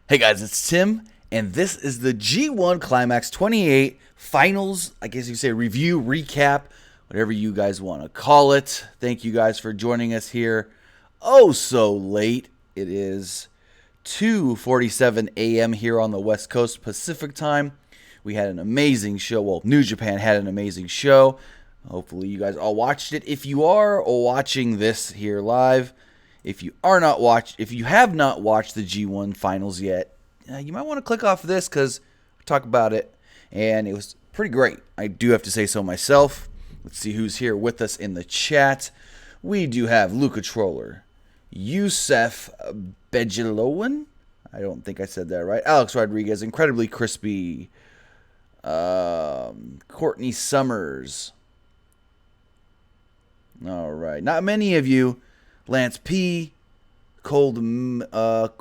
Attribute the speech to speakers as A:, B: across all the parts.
A: Hey guys, it's Tim, and this is the G1 Climax 28 Finals, I guess you could say review, recap, whatever you guys want to call it. Thank you guys for joining us here. Oh, so late. It is 2:47 a.m. here on the West Coast Pacific time. We had an amazing show. Well, New Japan had an amazing show. Hopefully you guys all watched it. If you are watching this here live, if you have not watched the G1 finals yet, you might want to click off this because we talk about it, and it was pretty great. I do have to say so myself. Let's see who's here with us in the chat. We do have Luca Troller, Yusef Bejilowan. I don't think I said that right. Alex Rodriguez, Incredibly Crispy, Courtney Summers. All right, not many of you. Lance P, Cold Milk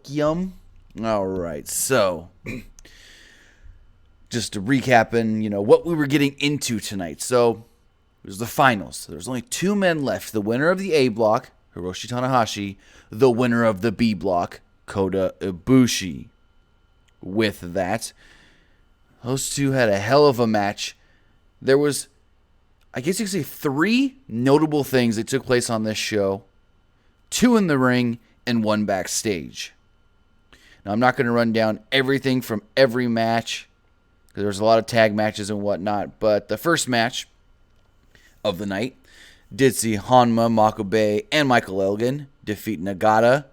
A: Yum. All right, so just to recapping, what we were getting into tonight. So it was the finals. There's only two men left: the winner of the A block, Hiroshi Tanahashi; the winner of the B block, Kota Ibushi. With that, those two had a hell of a match. There was, I guess you could say, three notable things that took place on this show. Two in the ring and one backstage. Now, I'm not going to run down everything from every match because there's a lot of tag matches and whatnot. But the first match of the night did see Hanma, Makabe, and Michael Elgin defeat Nagata,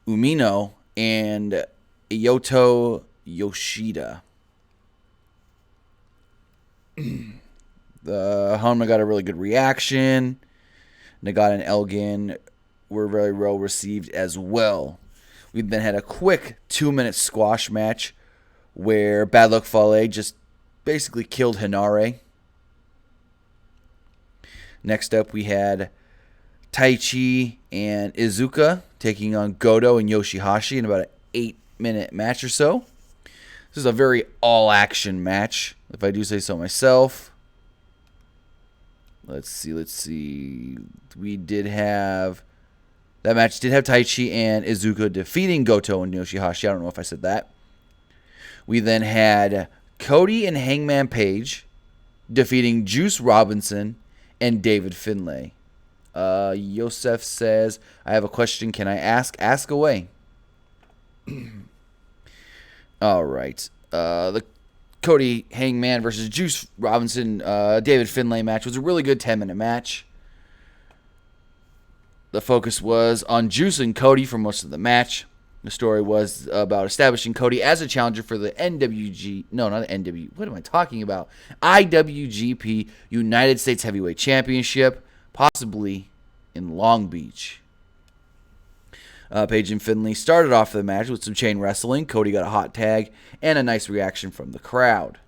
A: Umino, and Ioto Yoshida. The Hanma got a really good reaction. Nagata and Elgin were very well received as well. We then had a quick 2-minute squash match where Bad Luck Fale just basically killed Hinare. Next up, we had Taichi and Iizuka taking on Goto and Yoshihashi in about an 8-minute match or so. This is a very all-action match, if I do say so myself. Let's see. That match did have Taichi and Iizuka defeating Goto and Yoshihashi. I don't know if I said that. We then had Cody and Hangman Page defeating Juice Robinson and David Finlay. Yosef says, I have a question. Can I ask? Ask away. All right. The Cody Hangman versus Juice Robinson David Finlay match was a really good 10-minute match. The focus was on Juice and Cody for most of the match. The story was about establishing Cody as a challenger for the IWGP United States Heavyweight Championship, possibly in Long Beach. Page and Finlay started off the match with some chain wrestling. Cody got a hot tag and a nice reaction from the crowd.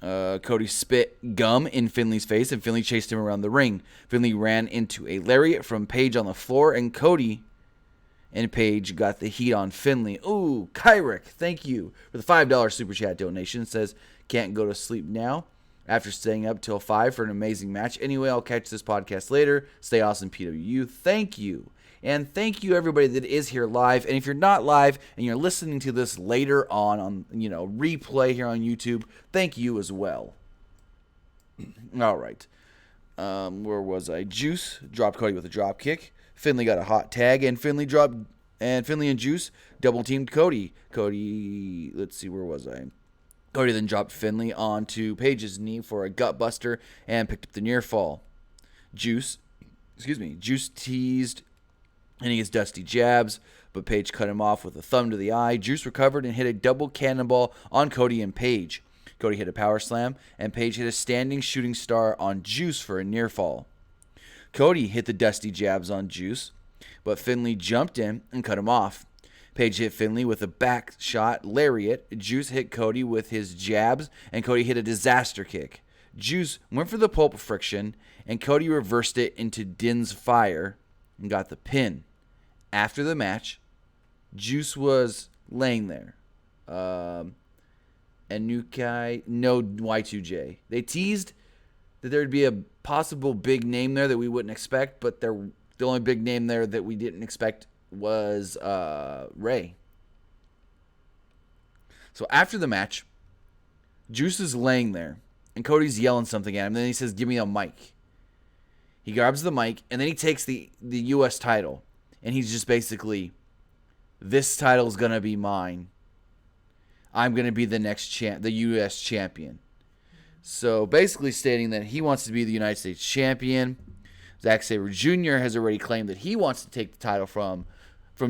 A: Cody spit gum in Finlay's face, and Finlay chased him around the ring. Finlay ran into a lariat from Page on the floor, and Cody and Page got the heat on Finlay. Ooh, Kyrick, thank you for the $5 Super Chat donation. It says, can't go to sleep now after staying up till 5 for an amazing match. Anyway, I'll catch this podcast later. Stay awesome, PWU. Thank you. And thank you, everybody that is here live. And if you're not live and you're listening to this later on replay here on YouTube, thank you as well. All right. Where was I? Juice dropped Cody with a drop kick. Finlay got a hot tag, and Finlay and Juice double teamed Cody. Let's see, where was I? Cody then dropped Finlay onto Page's knee for a gut buster and picked up the near fall. Juice teased hitting his dusty jabs, but Page cut him off with a thumb to the eye. Juice recovered and hit a double cannonball on Cody and Page. Cody hit a power slam, and Page hit a standing shooting star on Juice for a near fall. Cody hit the dusty jabs on Juice, but Finlay jumped in and cut him off. Page hit Finlay with a back shot lariat. Juice hit Cody with his jabs, and Cody hit a disaster kick. Juice went for the pulp friction, and Cody reversed it into Din's fire and got the pin. After the match, Juice was laying there. And Nukai, no Y2J. They teased that there would be a possible big name there that we wouldn't expect, but there The only big name there that we didn't expect was Ray. So after the match, Juice is laying there, and Cody's yelling something at him. Then he says, "Give me a mic." He grabs the mic, and then he takes the U.S. title, and he's just basically, "This title's going to be mine. I'm going to be the next the U.S. champion." So basically stating that he wants to be the United States champion. Zack Sabre Jr. has already claimed that he wants to take the title from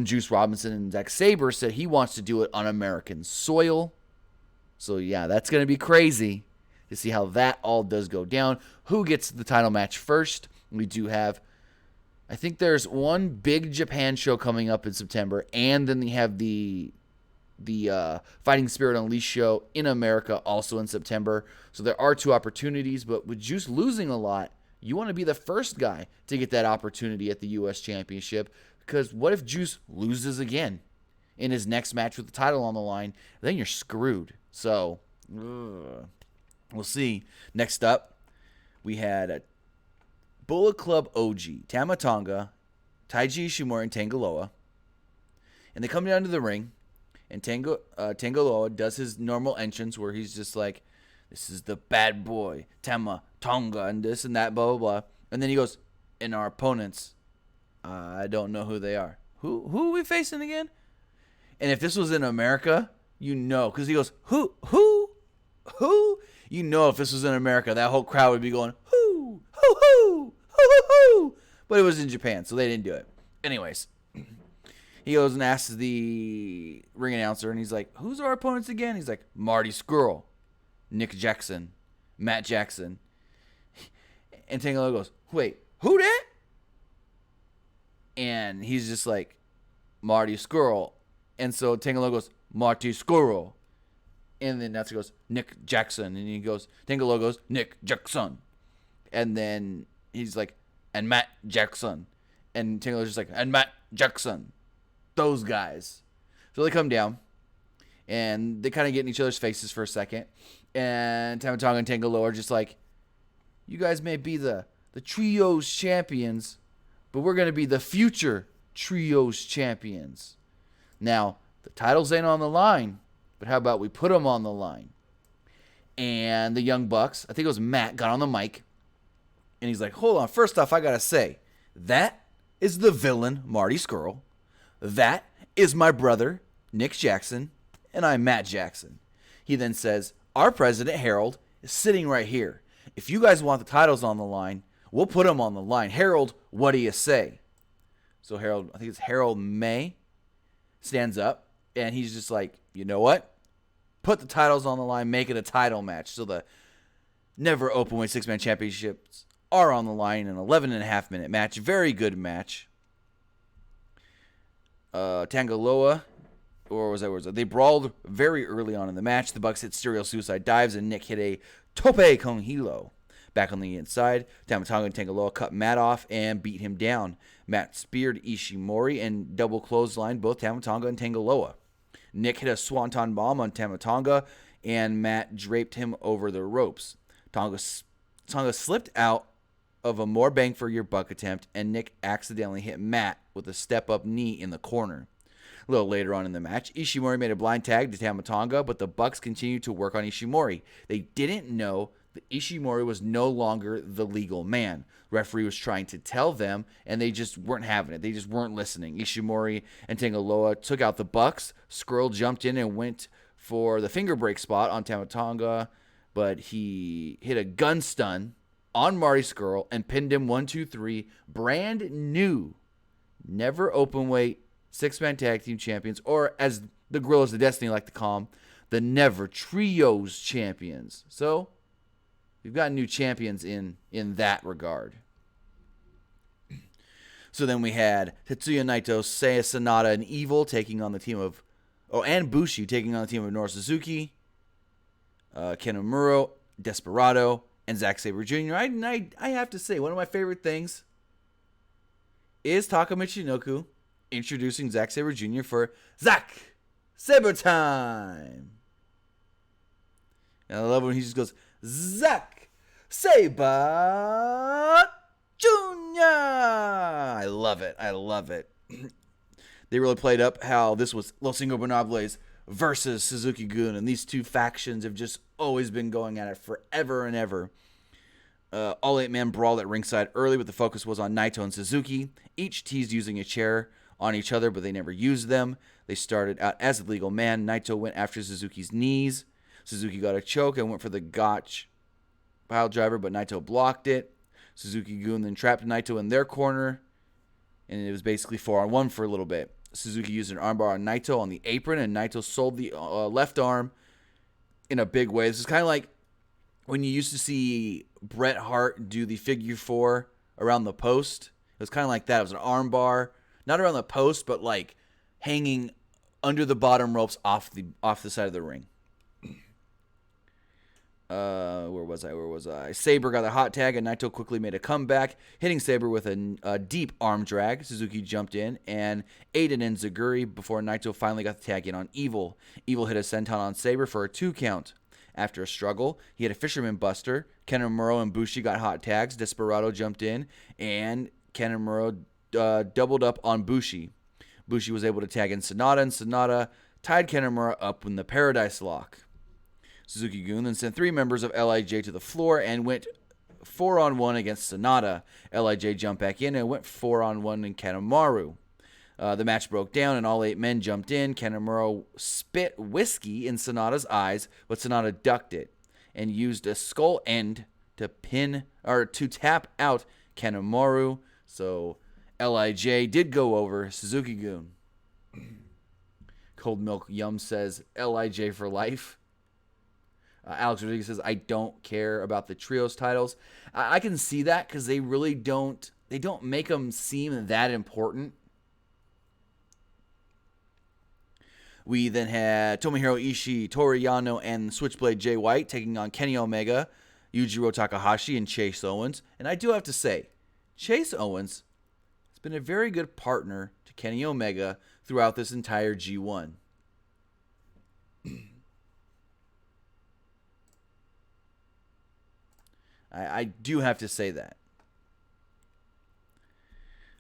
A: Juice Robinson, and Zack Sabre said he wants to do it on American soil. So yeah, that's going to be crazy to see how that all does go down. Who gets the title match first? We do have, I think there's one big Japan show coming up in September, and then they have the Fighting Spirit Unleashed show in America also in September. So there are 2 opportunities, but with Juice losing a lot, you want to be the first guy to get that opportunity at the U.S. Championship, because what if Juice loses again in his next match with the title on the line? Then you're screwed. So we'll see. Next up, we had Bullet Club OG, Tama Tonga, Taiji Ishimori, and Tangaloa. And they come down to the ring, and Tangaloa does his normal entrance where he's just like, "This is the bad boy, Tama Tonga," and this and that, blah, blah, blah. And then he goes, "And our opponents, I don't know who they are." Who are we facing again? And if this was in America, you know, because he goes, Who? You know, if this was in America, that whole crowd would be going, "Who? But it was in Japan, so they didn't do it. Anyways, he goes and asks the ring announcer, and he's like, "Who's our opponents again?" He's like, "Marty Scurll, Nick Jackson, Matt Jackson." And Tangaloa goes, "Wait, who that?" And he's just like, "Marty Scurll." And so Tangaloa goes, "Marty Scurll." And then Natsu goes, "Nick Jackson." And he goes, Tangaloa goes, "Nick Jackson." And then he's like, "And Matt Jackson." And Tangaloa's just like, "And Matt Jackson." Those guys. So they come down, and they kind of get in each other's faces for a second. And Tama Tonga and Tangaloa are just like, "You guys may be the Trios champions, but we're going to be the future Trios champions." Now, the titles ain't on the line, but how about we put them on the line? And the Young Bucks, I think it was Matt, got on the mic, and he's like, "Hold on, first off, I got to say, that is the villain, Marty Scurll. That is my brother, Nick Jackson, and I'm Matt Jackson." He then says, "Our president, Harold, is sitting right here. If you guys want the titles on the line, we'll put them on the line. Harold, what do you say?" So Harold, I think it's Harold May, stands up, and he's just like, "You know what? Put the titles on the line, make it a title match." So the never openweight 6-man championships are on the line in an 11.5-minute match. Very good match. Tangaloa, or was that? They brawled very early on in the match. The Bucks hit serial suicide dives, and Nick hit a tope con hilo. Back on the inside, Tama Tonga and Tangaloa cut Matt off and beat him down. Matt speared Ishimori and double clotheslined both Tama Tonga and Tangaloa. Nick hit a swanton bomb on Tama Tonga, and Matt draped him over the ropes. Tonga slipped out of a more bang for your buck attempt, and Nick accidentally hit Matt with a step-up knee in the corner. A little later on in the match, Ishimori made a blind tag to Tama Tonga, but the Bucks continued to work on Ishimori. They didn't know that Ishimori was no longer the legal man. Referee was trying to tell them, and they just weren't having it. They just weren't listening. Ishimori and Tangaloa took out the Bucks. Scurll jumped in and went for the finger break spot on Tama Tonga, but he hit a gun stun on Marty Scurll and pinned him 1-2-3. Brand new, never openweight 6-man tag team champions, or as the Gorillas of Destiny like to call them, the never trios champions. So we've got new champions in that regard. So then we had Tetsuya Naito, Seiya Sanada, and Evil taking on the team of, and Bushi taking on the team of Noro Suzuki, Kanemaru, Desperado, and Zack Sabre Jr. I have to say, one of my favorite things is Taka Michinoku introducing Zack Sabre Jr. for Zack Sabre time. And I love when he just goes, "Zack Sabre Jr." Yeah, I love it. I love it. They really played up how this was Los Ingobernables versus Suzuki-gun, and these two factions have just always been going at it forever and ever. All 8-man brawled at ringside early, but the focus was on Naito and Suzuki. Each teased using a chair on each other, but they never used them. They started out as a legal man. Naito went after Suzuki's knees. Suzuki got a choke and went for the gotch pile driver, but Naito blocked it. Suzuki-gun then trapped Naito in their corner, and it was basically 4-on-1 for a little bit. Suzuki used an armbar on Naito on the apron, and Naito sold the left arm in a big way. This is kind of like when you used to see Bret Hart do the figure 4 around the post. It was kind of like that. It was an armbar, not around the post, but like hanging under the bottom ropes off the side of the ring. Where was I? Sabre got a hot tag, and Naito quickly made a comeback, hitting Sabre with a deep arm drag. Suzuki jumped in and aided Enziguri before Naito finally got the tag in on Evil. Evil hit a senton on Sabre for a 2 count. After a struggle, he had a Fisherman Buster. Kanemaru and Bushi got hot tags. Desperado jumped in, and Kanemaru doubled up on Bushi. Bushi was able to tag in Sonata, and Sonata tied Kanemaru up in the Paradise Lock. Suzuki-gun then sent 3 members of LIJ to the floor and went 4-on-1 against Sonata. LIJ jumped back in and went 4-on-1 in Kanemaru. The match broke down and all 8 men jumped in. Kanemaru spit whiskey in Sonata's eyes, but Sonata ducked it and used a skull end to tap out Kanemaru. So LIJ did go over Suzuki-gun. Cold Milk Yum says LIJ for life. Alex Rodriguez says, I don't care about the trios titles. I can see that because they really don't make them seem that important. We then had Tomohiro Ishii, Toru Yano, and Switchblade Jay White taking on Kenny Omega, Yujiro Takahashi, and Chase Owens. And I do have to say, Chase Owens has been a very good partner to Kenny Omega throughout this entire G1. I do have to say that.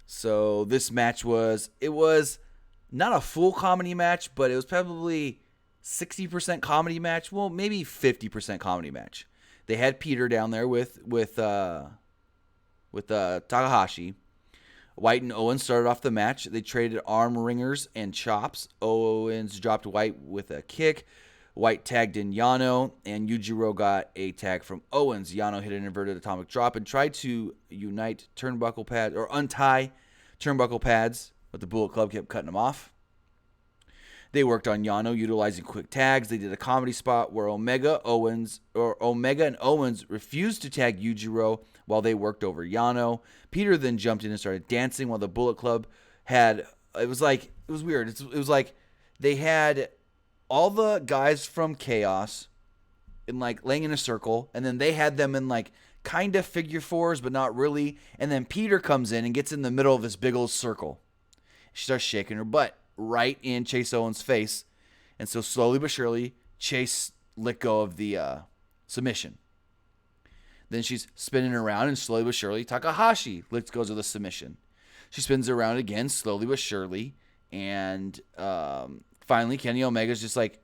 A: So this match was not a full comedy match, but it was probably 60% comedy match. Well, maybe 50% comedy match. They had Peter down there with Takahashi. White and Owens started off the match. They traded arm ringers and chops. Owens dropped White with a kick. White tagged in Yano, and Yujiro got a tag from Owens. Yano hit an inverted atomic drop and tried to untie turnbuckle pads, but the Bullet Club kept cutting them off. They worked on Yano, utilizing quick tags. They did a comedy spot where Omega and Owens refused to tag Yujiro while they worked over Yano. Peter then jumped in and started dancing while the Bullet Club it was weird. It was like they had all the guys from Chaos in laying in a circle, and then they had them in kind of figure 4s, but not really. And then Peter comes in and gets in the middle of this big old circle. She starts shaking her butt right in Chase Owens' face. And so slowly but surely, Chase let go of the submission. Then she's spinning around, and slowly but surely, Takahashi lets go of the submission. She spins around again, slowly but surely, and finally, Kenny Omega's just like,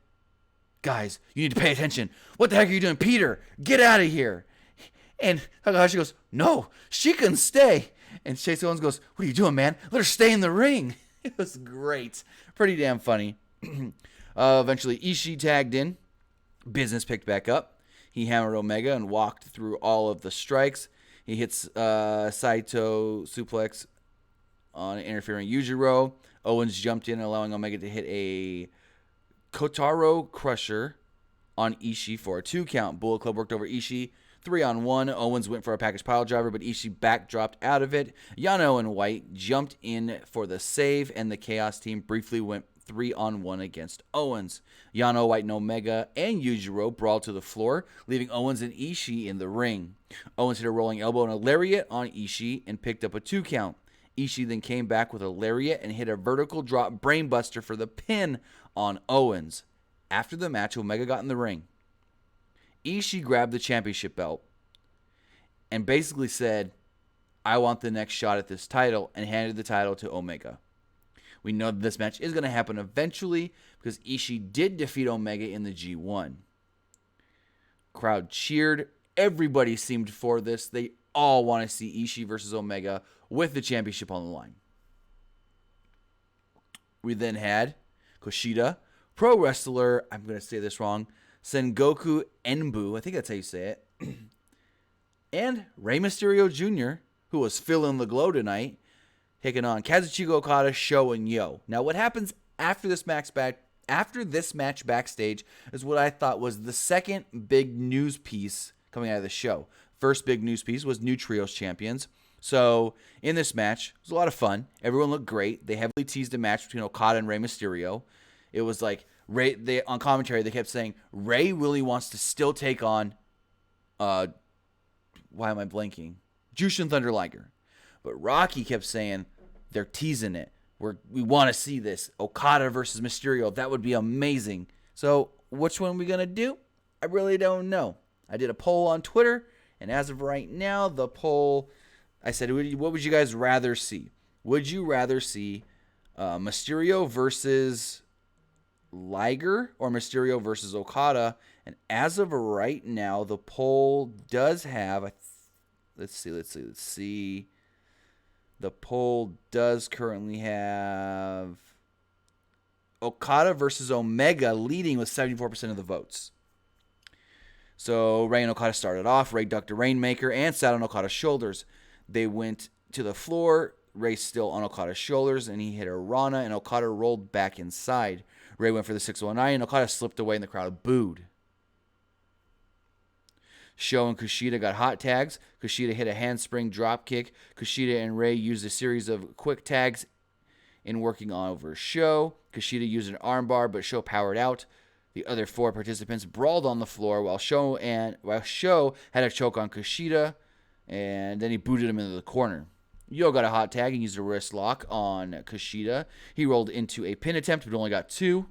A: guys, you need to pay attention. What the heck are you doing? Peter, get out of here. And Takahashi goes, no, she can stay. And Chase Owens goes, what are you doing, man? Let her stay in the ring. It was great. Pretty damn funny. Eventually, Ishii tagged in. Business picked back up. He hammered Omega and walked through all of the strikes. He hits Saito suplex on interfering Yujiro. Owens jumped in, allowing Omega to hit a Kotaro Crusher on Ishii for a 2 count. Bullet Club worked over Ishii. 3-on-1. Owens went for a package pile driver, but Ishii backdropped out of it. Yano and White jumped in for the save, and the Chaos team briefly went 3-on-1 against Owens. Yano, White, and Omega and Yujiro brawled to the floor, leaving Owens and Ishii in the ring. Owens hit a rolling elbow and a lariat on Ishii and picked up a 2 count. Ishii then came back with a lariat and hit a vertical drop brainbuster for the pin on Owens. After the match, Omega got in the ring. Ishii grabbed the championship belt and basically said, I want the next shot at this title, and handed the title to Omega. We know that this match is going to happen eventually because Ishii did defeat Omega in the G1. Crowd cheered. Everybody seemed for this. They all want to see Ishii versus Omega with the championship on the line. We then had Kishida, pro wrestler, I'm going to say this wrong, Sengoku Enbu, I think that's how you say it, and Rey Mysterio Jr., who was filling the glow tonight, taking on Kazuchika Okada, Sho, and Yo. Now, what happens after this match backstage is what I thought was the second big news piece coming out of the show. First big news piece was new trios champions. So, in this match, it was a lot of fun. Everyone looked great. They heavily teased a match between Okada and Rey Mysterio. It was like, on commentary, they kept saying, Rey really wants to still take on, why am I blanking? Jushin Thunder Liger. But Rocky kept saying, they're teasing it. We want to see this. Okada versus Mysterio. That would be amazing. So, which one are we going to do? I really don't know. I did a poll on Twitter, and as of right now, the poll, I said, what would you guys rather see? Would you rather see Mysterio versus Liger or Mysterio versus Okada? And as of right now, the poll does have, let's see. The poll does currently have Okada versus Omega leading with 74% of the votes. So Rey and Okada started off. Rey ducked a Rainmaker and sat on Okada's shoulders. They went to the floor. Rey still on Okada's shoulders, and he hit a Rana, and Okada rolled back inside. Rey went for the 619, and Okada slipped away, and the crowd booed. Sho and Kishida got hot tags. Kishida hit a handspring dropkick. Kishida and Rey used a series of quick tags in working over Sho. Kishida used an armbar, but Sho powered out. The other four participants brawled on the floor while Sho had a choke on Kishida, and then he booted him into the corner. Yo got a hot tag and used a wrist lock on Kishida. He rolled into a pin attempt, but only got two.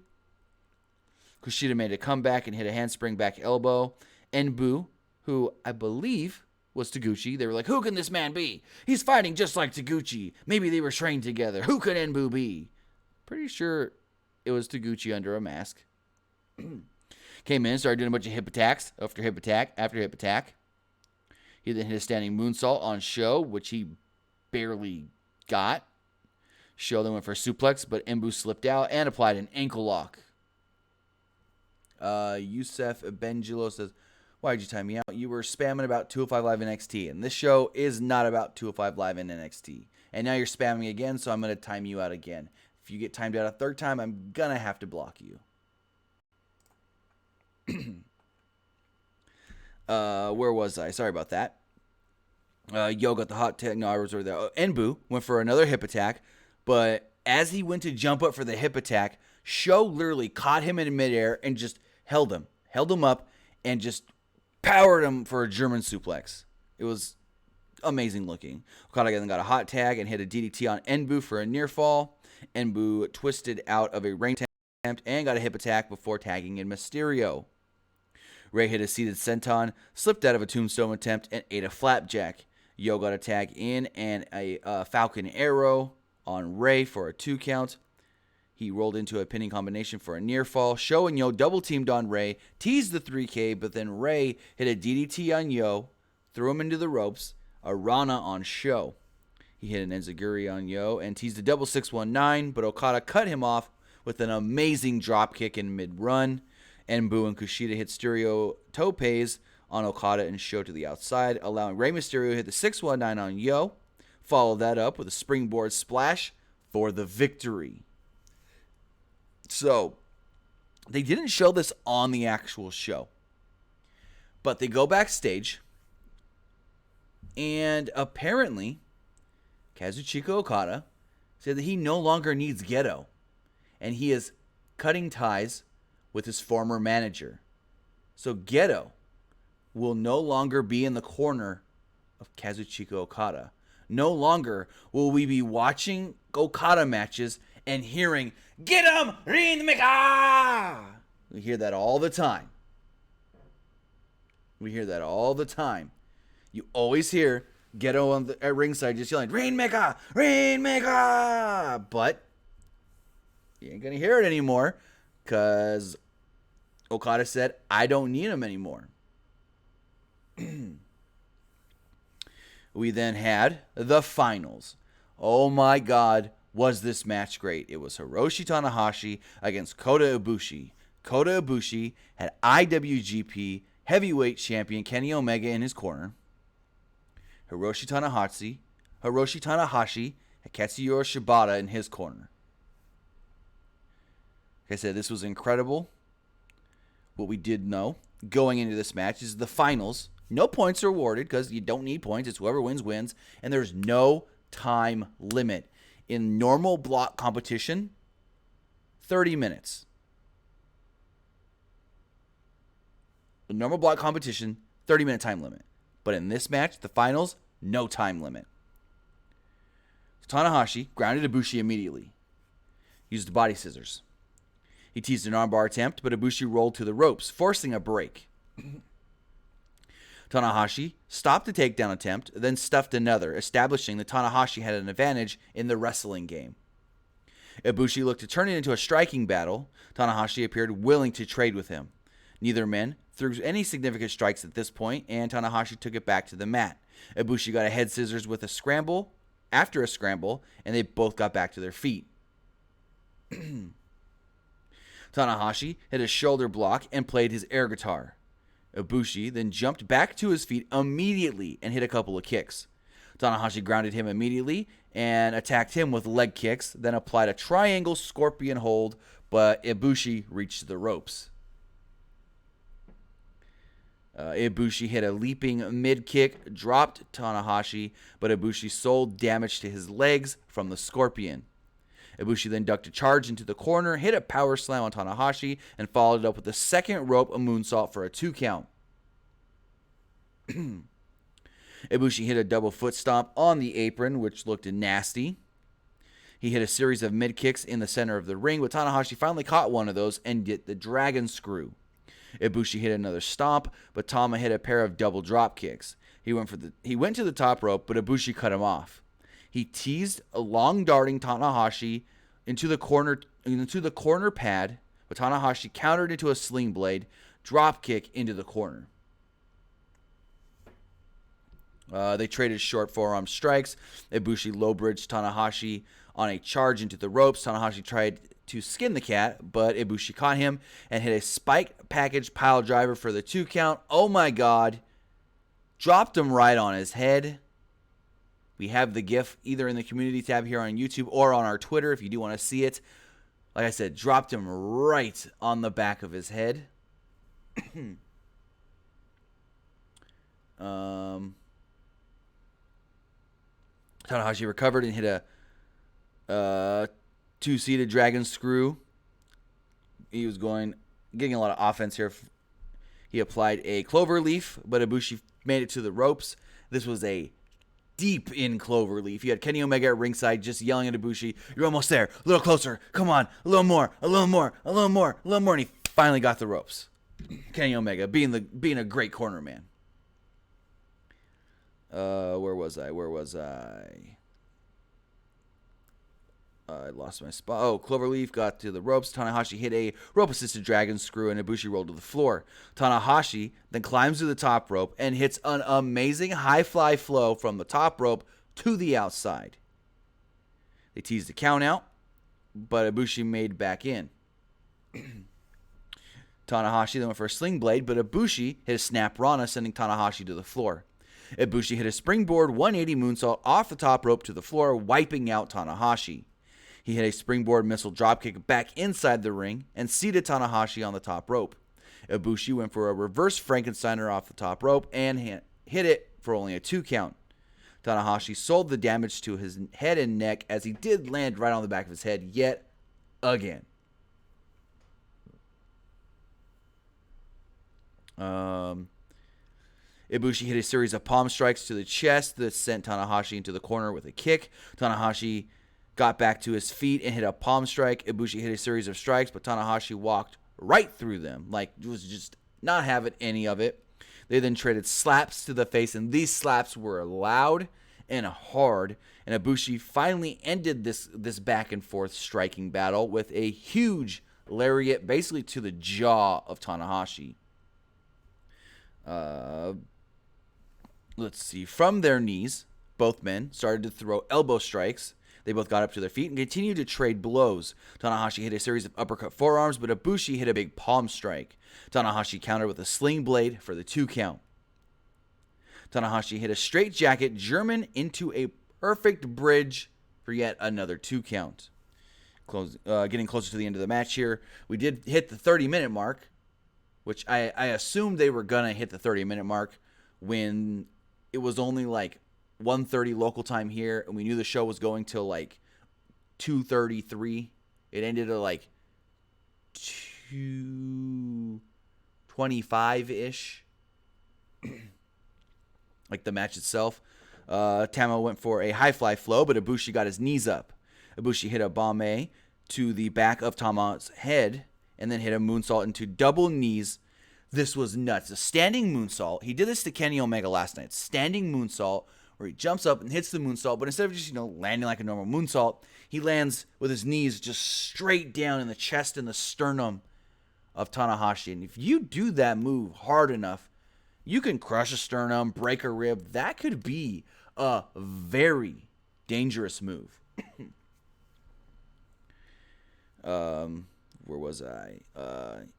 A: Kishida made a comeback and hit a handspring back elbow. Enbu, who I believe was Taguchi. They were like, who can this man be? He's fighting just like Taguchi. Maybe they were trained together. Who could Enbu be? Pretty sure it was Taguchi under a mask. Came in, started doing a bunch of hip attacks after hip attack. He then hit a standing moonsault on Sho, which he barely got. Sho then went for a suplex, but Enbu slipped out and applied an ankle lock. Yusef Benjilo says, why'd you time me out? You were spamming about 205 Live NXT, and this show is not about 205 Live in NXT. And now you're spamming again, so I'm going to time you out again. If you get timed out a third time, I'm going to have to block you. Where was I? Sorry about that. Yo got the hot tag. No, I was over there. Enbu went for another hip attack, but as he went to jump up for the hip attack, Sho literally caught him in midair and just held him up, and just powered him for a German suplex. It was amazing looking. Okada then got a hot tag and hit a DDT on Enbu for a near fall. Enbu twisted out of a rain attempt and got a hip attack before tagging in Mysterio. Rey hit a seated senton, slipped out of a tombstone attempt, and ate a flapjack. Yo got a tag in and a Falcon Arrow on Rey for a 2 count. He rolled into a pinning combination for a near fall. Sho and Yo double teamed on Rey, teased the 3K, but then Rey hit a DDT on Yo, threw him into the ropes, a Rana on Sho. He hit an Enziguri on Yo and teased a double 619, but Okada cut him off with an amazing dropkick in mid-run. Enbu and Kushida hit stereo topes on Okada and Sho to the outside, allowing Rey Mysterio to hit the 619 on Yo. Followed that up with a springboard splash for the victory. So, they didn't show this on the actual show, but they go backstage, and apparently, Kazuchika Okada said that he no longer needs Geto, and he is cutting ties with his former manager. So Geto will no longer be in the corner of Kazuchika Okada. No longer will we be watching Okada matches and hearing, "Get him, Rinmeka!" We hear that all the time. You always hear Ghetto at ringside just yelling, Rainmaker! Rainmaker! But you ain't going to hear it anymore because Okada said, I don't need him anymore. We then had the finals. Oh my God, was this match great. It was Hiroshi Tanahashi against Kota Ibushi. Kota Ibushi had IWGP Heavyweight Champion Kenny Omega in his corner. Hiroshi Tanahashi had Katsuyori Shibata in his corner. Like I said, this was incredible. What we did know going into this match is the finals. No points are awarded because you don't need points. It's whoever wins, wins. And there's no time limit. In normal block competition, 30 minutes. In normal block competition, 30-minute time limit. But in this match, the finals, no time limit. Tanahashi grounded Ibushi immediately. Used body scissors. He teased an armbar attempt, but Ibushi rolled to the ropes, forcing a break. Tanahashi stopped the takedown attempt, then stuffed another, establishing that Tanahashi had an advantage in the wrestling game. Ibushi looked to turn it into a striking battle. Tanahashi appeared willing to trade with him. Neither man threw any significant strikes at this point, and Tanahashi took it back to the mat. Ibushi got a head scissors with a scramble, after a scramble, and they both got back to their feet. Tanahashi hit a shoulder block and played his air guitar. Ibushi then jumped back to his feet immediately and hit a couple of kicks. Tanahashi grounded him immediately and attacked him with leg kicks, then applied a triangle scorpion hold, but Ibushi reached the ropes. Ibushi hit a leaping mid-kick, dropped Tanahashi, but Ibushi sold damage to his legs from the scorpion. Ibushi then ducked a charge into the corner, hit a power slam on Tanahashi, and followed it up with a second rope a moonsault for a 2 count. Ibushi hit a double foot stomp on the apron, which looked nasty. He hit a series of mid-kicks in the center of the ring, but Tanahashi finally caught one of those and did the dragon screw. Ibushi hit another stomp, but Tama hit a pair of double drop kicks. He went to the top rope, but Ibushi cut him off. He teased a long darting Tanahashi into the corner pad, but Tanahashi countered into a sling blade, drop kick into the corner. They traded short forearm strikes. Ibushi low-bridged Tanahashi on a charge into the ropes. Tanahashi tried to skin the cat, but Ibushi caught him and hit a spike package pile driver for the 2 count. Oh my God. Dropped him right on his head. We have the GIF either in the community tab here on YouTube or on our Twitter if you do want to see it. Like I said, dropped him right on the back of his head. Tanahashi recovered and hit a 2-seated dragon screw. He was getting a lot of offense here. He applied a clover leaf, but Ibushi made it to the ropes. This was a deep in clover leaf. You had Kenny Omega at ringside just yelling at Ibushi, "You're almost there. A little closer. Come on. A little more. A little more. A little more. A little more." And he finally got the ropes. Kenny Omega being a great corner man. Where was I? I lost my spot. Oh, Cloverleaf got to the ropes. Tanahashi hit a rope-assisted dragon screw, and Ibushi rolled to the floor. Tanahashi then climbs to the top rope and hits an amazing high-fly flow from the top rope to the outside. They teased the count out, but Ibushi made back in. Tanahashi then went for a sling blade, but Ibushi hit a snap Rana, sending Tanahashi to the floor. Ibushi hit a springboard 180 moonsault off the top rope to the floor, wiping out Tanahashi. He hit a springboard missile dropkick back inside the ring and seated Tanahashi on the top rope. Ibushi went for a reverse Frankensteiner off the top rope and hit it for only a 2 count. Tanahashi sold the damage to his head and neck as he did land right on the back of his head yet again. Ibushi hit a series of palm strikes to the chest that sent Tanahashi into the corner with a kick. Tanahashi got back to his feet and hit a palm strike. Ibushi hit a series of strikes, but Tanahashi walked right through them, like was just not having any of it. They then traded slaps to the face, and these slaps were loud and hard. And Ibushi finally ended this back and forth striking battle with a huge lariat, basically to the jaw of Tanahashi. Let's see. From their knees, both men started to throw elbow strikes. They both got up to their feet and continued to trade blows. Tanahashi hit a series of uppercut forearms, but Ibushi hit a big palm strike. Tanahashi countered with a sling blade for the 2 count. Tanahashi hit a straight jacket German into a perfect bridge for yet another 2 count. Getting closer to the end of the match here. We did hit the 30-minute mark, which I assumed they were going to hit the 30-minute mark when it was only like 1:30 local time here, and we knew the show was going till like 2:33. It ended at like 2:25-ish. Like the match itself. Tama went for a high fly flow, but Ibushi got his knees up. Ibushi hit a bombe to the back of Tama's head, and then hit a moonsault into double knees. This was nuts. A standing moonsault. He did this to Kenny Omega last night. Standing moonsault, where he jumps up and hits the moonsault, but instead of just, landing like a normal moonsault, he lands with his knees just straight down in the chest and the sternum of Tanahashi. And if you do that move hard enough, you can crush a sternum, break a rib. That could be a very dangerous move. Where was I?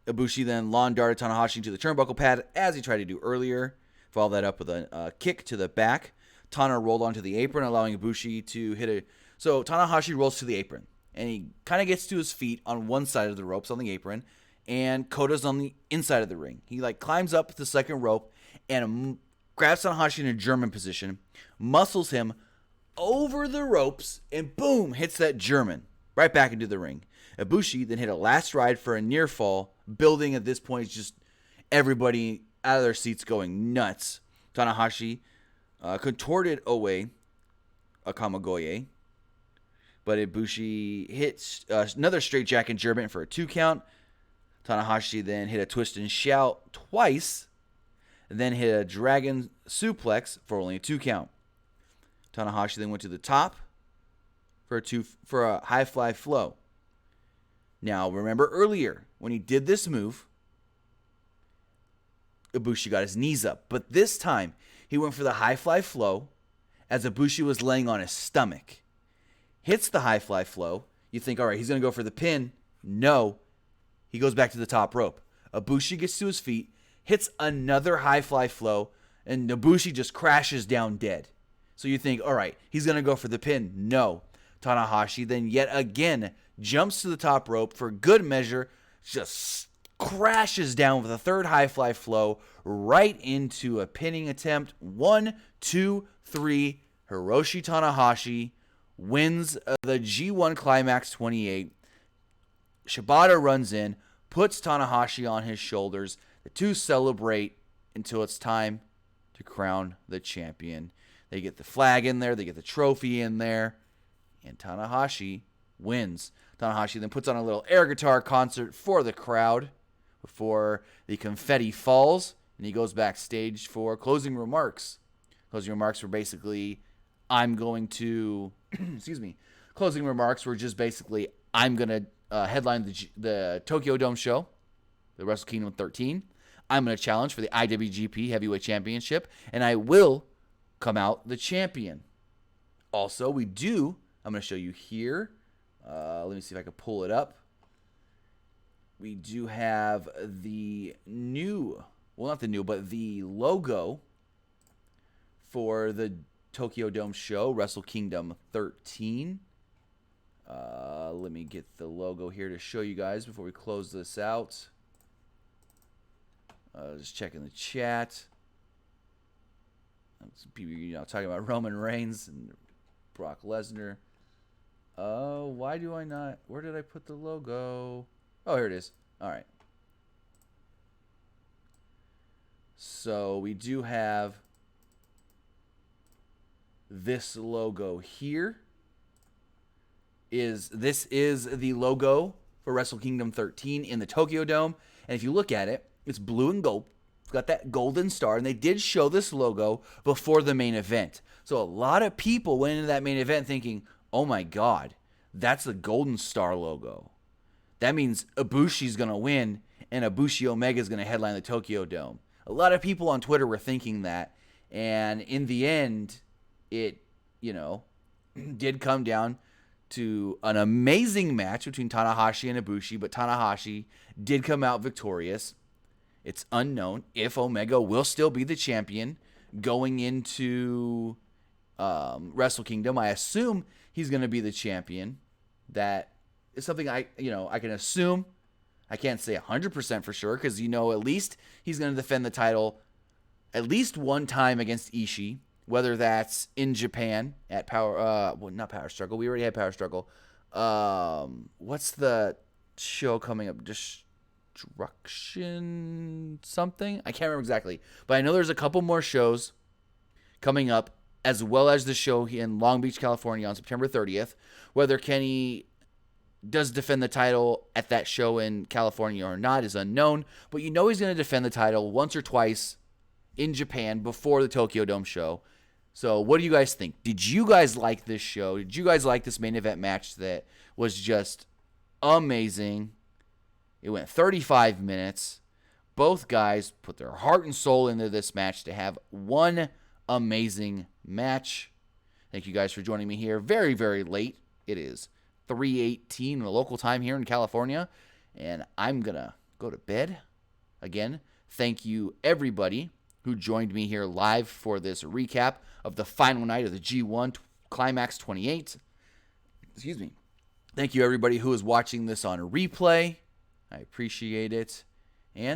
A: Ibushi then lawn darted Tanahashi into the turnbuckle pad as he tried to do earlier. Followed that up with a kick to the back. Tana rolled onto the apron, allowing Ibushi to hit a... So Tanahashi rolls to the apron, and he kind of gets to his feet on one side of the ropes on the apron, and Kota's on the inside of the ring. He climbs up the second rope and grabs Tanahashi in a German position, muscles him over the ropes, and boom, hits that German right back into the ring. Ibushi then hit a last ride for a near fall. Building at this point is just everybody out of their seats going nuts. Tanahashi contorted away a Kamagoye, but Ibushi hits another straight jacket German for a 2 count. Tanahashi then hit a twist and shout twice, and then hit a dragon suplex for only a 2 count. Tanahashi then went to the top for a high fly flow. Now, remember earlier, when he did this move, Ibushi got his knees up. But this time, he went for the high fly flow as Ibushi was laying on his stomach. Hits the high fly flow. You think, all right, he's going to go for the pin. No. He goes back to the top rope. Ibushi gets to his feet, hits another high fly flow, and Ibushi just crashes down dead. So you think, all right, he's going to go for the pin. No. Tanahashi then yet again jumps to the top rope for good measure, just crashes down with a third high fly flow right into a pinning attempt. 1, 2, 3. Hiroshi Tanahashi wins the G1 Climax 28. Shibata runs in, puts Tanahashi on his shoulders. The two celebrate until it's time to crown the champion. They get the flag in there, they get the trophy in there, and Tanahashi wins. Tanahashi then puts on a little air guitar concert for the crowd before the confetti falls, and he goes backstage for closing remarks. Closing remarks were basically, Closing remarks were just basically, I'm going to headline the Tokyo Dome show, the Wrestle Kingdom 13. I'm going to challenge for the IWGP Heavyweight Championship, and I will come out the champion. Also, I'm going to show you here. Let me see if I can pull it up. We do have the logo for the Tokyo Dome show, Wrestle Kingdom 13. Let me get the logo here to show you guys before we close this out. Just checking the chat. People, talking about Roman Reigns and Brock Lesnar. Why do I not? Where did I put the logo? Oh, here it is. All right. So we do have this logo here. This is the logo for Wrestle Kingdom 13 in the Tokyo Dome. And if you look at it, it's blue and gold. It's got that golden star, and they did show this logo before the main event. So a lot of people went into that main event thinking, oh my God, that's the golden star logo. That means Ibushi's going to win, and Ibushi Omega is going to headline the Tokyo Dome. A lot of people on Twitter were thinking that, and in the end, it, did come down to an amazing match between Tanahashi and Ibushi, but Tanahashi did come out victorious. It's unknown if Omega will still be the champion going into Wrestle Kingdom. I assume he's going to be the champion. That is something I can assume. I can't say 100% for sure because, at least he's going to defend the title at least one time against Ishii, whether that's in Japan at not Power Struggle. We already had Power Struggle. What's the show coming up? Destruction something? I can't remember exactly. But I know there's a couple more shows coming up, as well as the show in Long Beach, California on September 30th. Whether Kenny does defend the title at that show in California or not is unknown. But he's going to defend the title once or twice in Japan before the Tokyo Dome show. So what do you guys think? Did you guys like this show? Did you guys like this main event match that was just amazing? It went 35 minutes. Both guys put their heart and soul into this match to have one amazing match. Thank you guys for joining me here very, very late. It is 3:18 the local time here in California, and I'm going to go to bed. Again, thank you everybody who joined me here live for this recap of the final night of the G1 Climax 28. Excuse me. Thank you everybody who is watching this on replay. I appreciate it. And